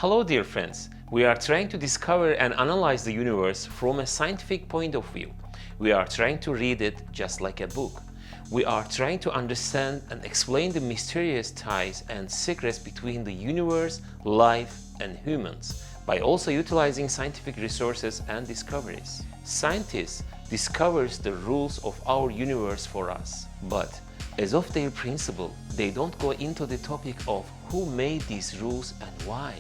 Hello dear friends, we are trying to discover and analyze the universe from a scientific point of view. We are trying to read it just like a book. We are trying to understand and explain the mysterious ties and secrets between the universe, life, and humans by also utilizing scientific resources and discoveries. Scientists discover the rules of our universe for us, but as of their principle, they don't go into the topic of who made these rules and why.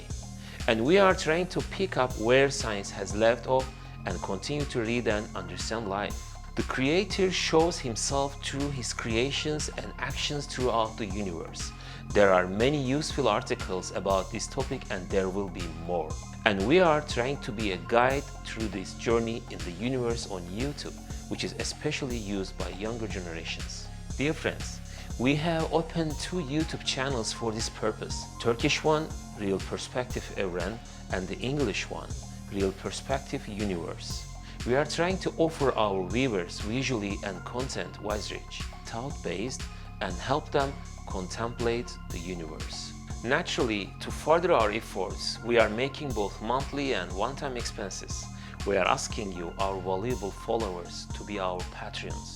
And we are trying to pick up where science has left off and continue to read and understand life. The Creator shows Himself through His creations and actions throughout the universe. There are many useful articles about this topic and there will be more. And we are trying to be a guide through this journey in the universe on YouTube, which is especially used by younger generations. Dear friends, we have opened two YouTube channels for this purpose. Turkish one, Real Perspective Evren, and the English one, Real Perspective Universe. We are trying to offer our viewers visually and content-wise rich, thought-based, and help them contemplate the universe. Naturally, to further our efforts, we are making both monthly and one-time expenses. We are asking you, our valuable followers, to be our Patreons.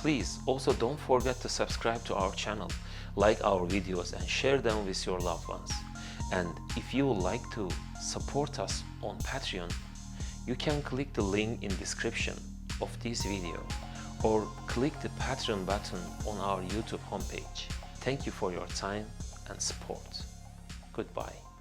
Please also don't forget to subscribe to our channel, like our videos and share them with your loved ones. And if you would like to support us on Patreon, you can click the link in description of this video or click the Patreon button on our YouTube homepage. Thank you for your time and support. Goodbye.